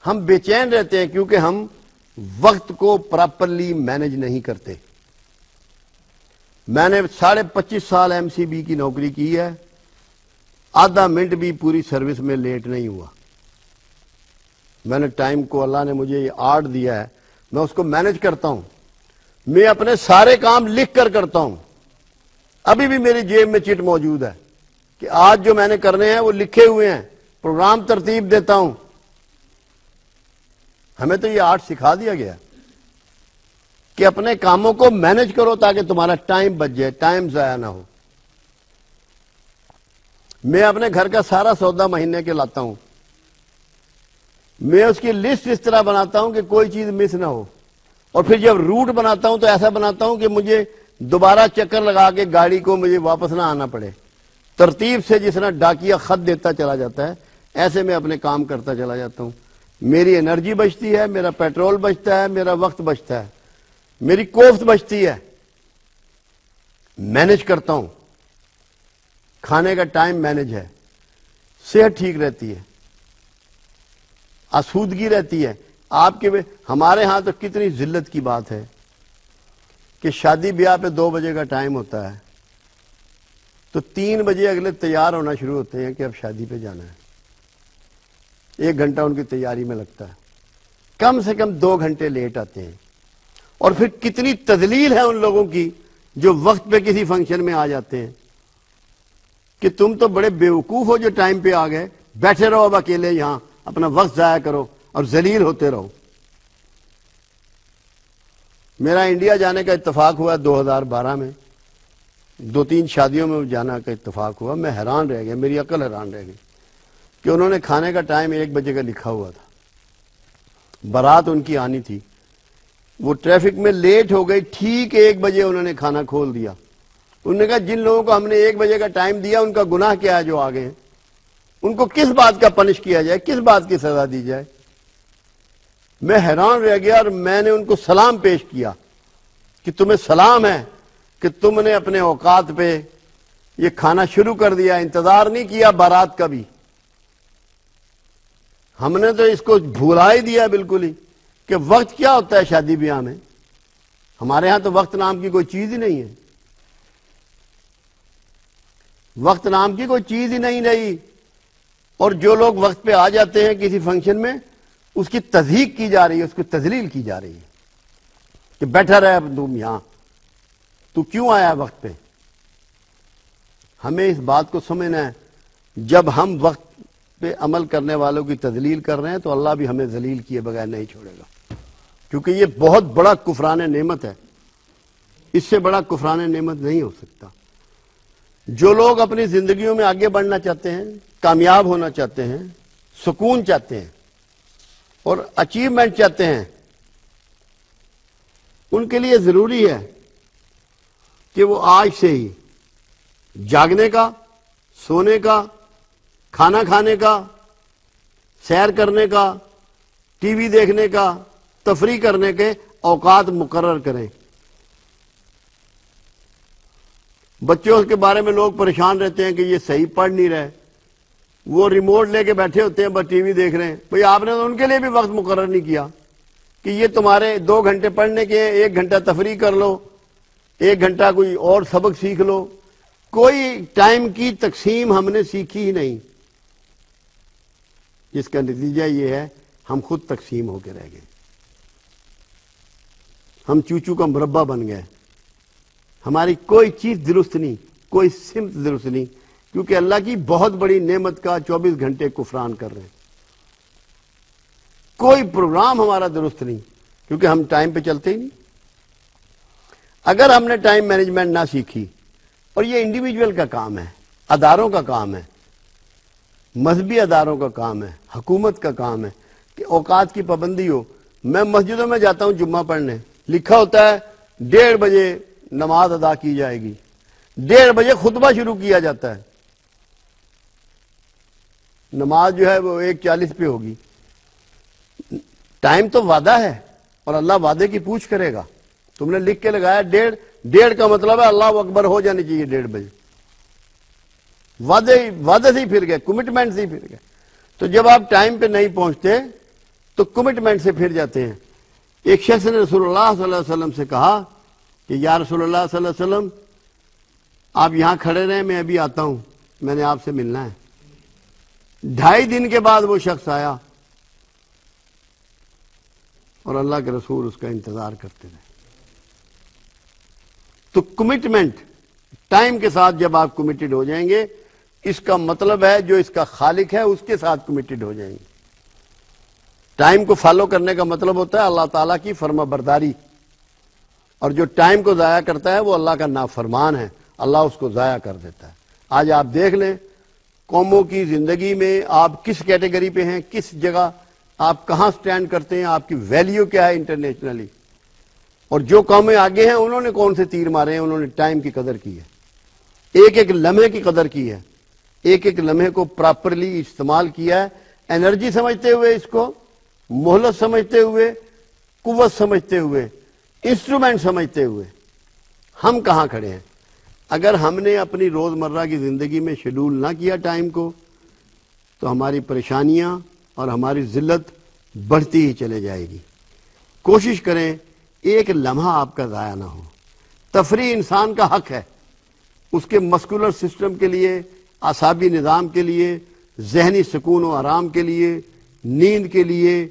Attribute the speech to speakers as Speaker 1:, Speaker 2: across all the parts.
Speaker 1: ہم بے چین رہتے ہیں کیونکہ ہم وقت کو پراپرلی مینج نہیں کرتے. میں نے 25.5 سال ایم سی بی کی نوکری کی ہے, آدھا منٹ بھی پوری سروس میں لیٹ نہیں ہوا. میں نے ٹائم کو, اللہ نے مجھے یہ آرٹ دیا ہے, میں اس کو مینج کرتا ہوں. میں اپنے سارے کام لکھ کر کرتا ہوں. ابھی بھی میری جیب میں چٹ موجود ہے کہ آج جو میں نے کرنے ہیں وہ لکھے ہوئے ہیں, پروگرام ترتیب دیتا ہوں. ہمیں تو یہ آرٹ سکھا دیا گیا کہ اپنے کاموں کو مینج کرو تاکہ تمہارا ٹائم بچ جائے, ٹائم ضائع نہ ہو. میں اپنے گھر کا سارا سودا مہینے کے لاتا ہوں. میں اس کی لسٹ اس طرح بناتا ہوں کہ کوئی چیز مس نہ ہو. اور پھر جب روٹ بناتا ہوں تو ایسا بناتا ہوں کہ مجھے دوبارہ چکر لگا کے گاڑی کو مجھے واپس نہ آنا پڑے. ترتیب سے جس طرح ڈاکیا خط دیتا چلا جاتا ہے, ایسے میں اپنے کام کرتا چلا جاتا ہوں. میری انرجی بچتی ہے, میرا پیٹرول بچتا ہے, میرا وقت بچتا ہے, میری کوفت بچتی ہے. مینج کرتا ہوں. کھانے کا ٹائم مینج ہے, صحت ٹھیک رہتی ہے, آسودگی رہتی ہے. آپ کے ہمارے ہاں تو کتنی ذلت کی بات ہے کہ شادی بیاہ پہ 2 بجے کا ٹائم ہوتا ہے تو 3 بجے اگلے تیار ہونا شروع ہوتے ہیں کہ اب شادی پہ جانا ہے. 1 گھنٹہ ان کی تیاری میں لگتا ہے, کم سے کم 2 گھنٹے لیٹ آتے ہیں. اور پھر کتنی تذلیل ہے ان لوگوں کی جو وقت پہ کسی فنکشن میں آ جاتے ہیں کہ تم تو بڑے بیوقوف ہو جو ٹائم پہ آ گئے, بیٹھے رہو اب اکیلے یہاں, اپنا وقت ضائع کرو اور ذلیل ہوتے رہو. میرا انڈیا جانے کا اتفاق ہوا 2012 میں, 2-3 شادیوں میں جانا کا اتفاق ہوا. میں حیران رہ گیا, میری عقل حیران رہ گئی کہ انہوں نے کھانے کا ٹائم 1 بجے کا لکھا ہوا تھا. بارات ان کی آنی تھی, وہ ٹریفک میں لیٹ ہو گئی. ٹھیک 1 بجے انہوں نے کھانا کھول دیا. انہوں نے کہا جن لوگوں کو ہم نے 1 بجے کا ٹائم دیا ان کا گناہ کیا ہے جو آ گئے ہیں, ان کو کس بات کا پنش کیا جائے, کس بات کی سزا دی جائے. میں حیران رہ گیا اور میں نے ان کو سلام پیش کیا کہ تمہیں سلام ہے کہ تم نے اپنے اوقات پہ یہ کھانا شروع کر دیا, انتظار نہیں کیا بارات کا بھی. ہم نے تو اس کو بھولا ہی دیا بالکل ہی کہ وقت کیا ہوتا ہے شادی بیاہ میں. ہمارے ہاں تو وقت نام کی کوئی چیز ہی نہیں ہے, وقت نام کی کوئی چیز ہی نہیں رہی. اور جو لوگ وقت پہ آ جاتے ہیں کسی فنکشن میں, اس کی تضحیق کی جا رہی ہے, اس کی تذلیل کی جا رہی ہے کہ بیٹھا رہے تم یہاں, تو کیوں آیا وقت پہ. ہمیں اس بات کو سمجھنا ہے, جب ہم وقت پہ عمل کرنے والوں کی تذلیل کر رہے ہیں تو اللہ بھی ہمیں ذلیل کیے بغیر نہیں چھوڑے گا, کیونکہ یہ بہت بڑا کفران نعمت ہے. اس سے بڑا کفران نعمت نہیں ہو سکتا. جو لوگ اپنی زندگیوں میں آگے بڑھنا چاہتے ہیں, کامیاب ہونا چاہتے ہیں, سکون چاہتے ہیں اور اچیومنٹ چاہتے ہیں, ان کے لیے ضروری ہے کہ وہ آج سے ہی جاگنے کا, سونے کا, کھانا کھانے کا, سیر کرنے کا, ٹی وی دیکھنے کا, تفریح کرنے کے اوقات مقرر کریں. بچوں کے بارے میں لوگ پریشان رہتے ہیں کہ یہ صحیح پڑھ نہیں رہے, وہ ریموٹ لے کے بیٹھے ہوتے ہیں بس ٹی وی دیکھ رہے ہیں. بھئی آپ نے تو ان کے لیے بھی وقت مقرر نہیں کیا کہ یہ تمہارے 2 گھنٹے پڑھنے کے, 1 گھنٹہ تفریح کر لو, 1 گھنٹہ کوئی اور سبق سیکھ لو. کوئی ٹائم کی تقسیم ہم نے سیکھی ہی نہیں, جس کا نتیجہ یہ ہے ہم خود تقسیم ہو کے رہ گئے. ہم چوچو کا مربع بن گئے. ہماری کوئی چیز درست نہیں, کوئی سمت درست نہیں, کیونکہ اللہ کی بہت بڑی نعمت کا 24 گھنٹے کفران کر رہے ہیں. کوئی پروگرام ہمارا درست نہیں کیونکہ ہم ٹائم پہ چلتے ہی نہیں. اگر ہم نے ٹائم مینجمنٹ نہ سیکھی, اور یہ انڈیویجول کا کام ہے, اداروں کا کام ہے, مذہبی اداروں کا کام ہے, حکومت کا کام ہے کہ اوقات کی پابندی ہو. میں مسجدوں میں جاتا ہوں جمعہ پڑھنے, لکھا ہوتا ہے 1:30 بجے نماز ادا کی جائے گی, 1:30 بجے خطبہ شروع کیا جاتا ہے. نماز جو ہے وہ 1:40 پہ ہوگی. ٹائم تو وعدہ ہے اور اللہ وعدے کی پوچھ کرے گا. تم نے لکھ کے لگایا 1:30 کا مطلب ہے اللہ اکبر ہو جانی چاہیے 1:30 بجے. وعدے سے ہی پھر گئے, کمٹمنٹ سے ہی پھر گئے. تو جب آپ ٹائم پہ نہیں پہنچتے تو کمٹمنٹ سے پھر جاتے ہیں. ایک شخص نے رسول اللہ صلی اللہ علیہ وسلم سے کہا کہ یا رسول اللہ صلی اللہ علیہ وسلم آپ یہاں کھڑے رہیں، میں ابھی آتا ہوں، میں نے آپ سے ملنا ہے. 2.5 دن کے بعد وہ شخص آیا اور اللہ کے رسول اس کا انتظار کرتے رہے. تو کمٹمنٹ، ٹائم کے ساتھ جب آپ کمیٹڈ ہو جائیں گے، اس کا مطلب ہے جو اس کا خالق ہے اس کے ساتھ کمیٹڈ ہو جائیں گے. ٹائم کو فالو کرنے کا مطلب ہوتا ہے اللہ تعالیٰ کی فرما برداری، اور جو ٹائم کو ضائع کرتا ہے وہ اللہ کا نافرمان ہے، اللہ اس کو ضائع کر دیتا ہے. آج آپ دیکھ لیں قوموں کی زندگی میں آپ کس کیٹیگری پہ ہیں، کس جگہ آپ کہاں سٹینڈ کرتے ہیں، آپ کی ویلیو کیا ہے انٹرنیشنلی. اور جو قومیں آگے ہیں انہوں نے کون سے تیر مارے ہیں، انہوں نے ٹائم کی قدر کی ہے، ایک ایک لمحے کی قدر کی ہے، ایک ایک لمحے کو پراپرلی استعمال کیا ہے، انرجی سمجھتے ہوئے، اس کو مہلت سمجھتے ہوئے، قوت سمجھتے ہوئے، انسٹرومنٹ سمجھتے ہوئے. ہم کہاں کھڑے ہیں؟ اگر ہم نے اپنی روزمرہ کی زندگی میں شیڈول نہ کیا ٹائم کو، تو ہماری پریشانیاں اور ہماری ذلت بڑھتی ہی چلے جائے گی. کوشش کریں ایک لمحہ آپ کا ضائع نہ ہو. تفریح انسان کا حق ہے، اس کے مسکولر سسٹم کے لیے، اعصابی نظام کے لیے، ذہنی سکون و آرام کے لیے، نیند کے لیے،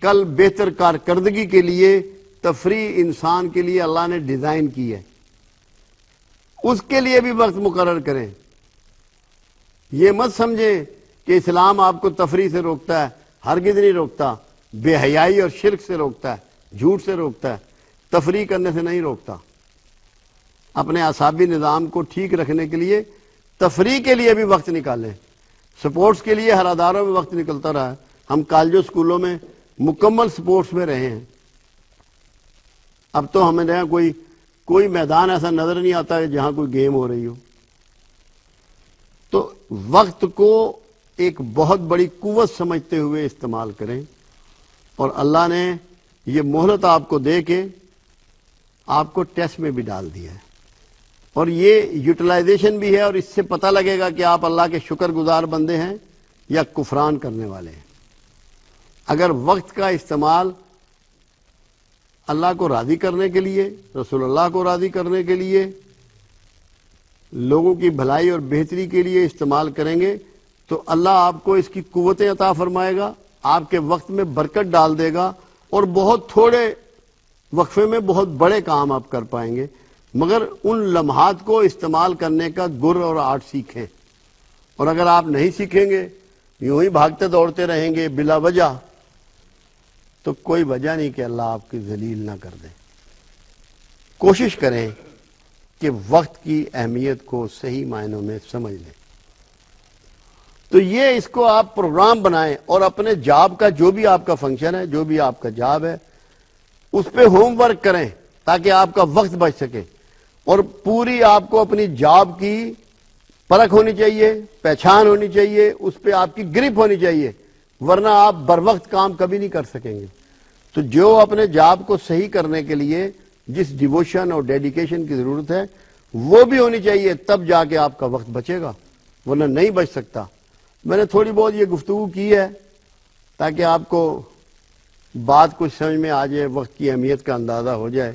Speaker 1: کل بہتر کارکردگی کے لیے. تفریح انسان کے لیے اللہ نے ڈیزائن کی ہے، اس کے لیے بھی وقت مقرر کریں. یہ مت سمجھیں کہ اسلام آپ کو تفریح سے روکتا ہے، ہرگز نہیں روکتا. بے حیائی اور شرک سے روکتا ہے، جھوٹ سے روکتا ہے، تفریح کرنے سے نہیں روکتا. اپنے اعصابی نظام کو ٹھیک رکھنے کے لیے تفریح کے لیے بھی وقت نکالیں. سپورٹس کے لیے ہر اداروں میں وقت نکلتا رہا ہے، ہم کالجوں اسکولوں میں مکمل سپورٹس میں رہے ہیں. اب تو ہمیں یہاں کوئی میدان ایسا نظر نہیں آتا ہے جہاں کوئی گیم ہو رہی ہو. تو وقت کو ایک بہت بڑی قوت سمجھتے ہوئے استعمال کریں. اور اللہ نے یہ مہلت آپ کو دے کے آپ کو ٹیسٹ میں بھی ڈال دیا ہے، اور یہ یوٹیلائزیشن بھی ہے، اور اس سے پتہ لگے گا کہ آپ اللہ کے شکر گزار بندے ہیں یا کفران کرنے والے ہیں. اگر وقت کا استعمال اللہ کو راضی کرنے کے لیے، رسول اللہ کو راضی کرنے کے لیے، لوگوں کی بھلائی اور بہتری کے لیے استعمال کریں گے تو اللہ آپ کو اس کی قوتیں عطا فرمائے گا، آپ کے وقت میں برکت ڈال دے گا، اور بہت تھوڑے وقفے میں بہت بڑے کام آپ کر پائیں گے. مگر ان لمحات کو استعمال کرنے کا گر اور آرٹ سیکھیں. اور اگر آپ نہیں سیکھیں گے، یوں ہی بھاگتے دوڑتے رہیں گے بلا وجہ، تو کوئی وجہ نہیں کہ اللہ آپ کی ذلیل نہ کر دے. کوشش کریں کہ وقت کی اہمیت کو صحیح معنوں میں سمجھ لیں. تو یہ اس کو آپ پروگرام بنائیں، اور اپنے جاب کا جو بھی آپ کا فنکشن ہے، جو بھی آپ کا جاب ہے، اس پہ ہوم ورک کریں تاکہ آپ کا وقت بچ سکے. اور پوری آپ کو اپنی جاب کی پرکھ ہونی چاہیے، پہچان ہونی چاہیے، اس پہ آپ کی گرپ ہونی چاہیے، ورنہ آپ بر وقت کام کبھی نہیں کر سکیں گے. تو جو اپنے جاب کو صحیح کرنے کے لیے جس ڈیووشن اور ڈیڈیکیشن کی ضرورت ہے وہ بھی ہونی چاہیے، تب جا کے آپ کا وقت بچے گا، ورنہ نہیں بچ سکتا. میں نے تھوڑی بہت یہ گفتگو کی ہے تاکہ آپ کو بات کچھ سمجھ میں آ جائے، وقت کی اہمیت کا اندازہ ہو جائے.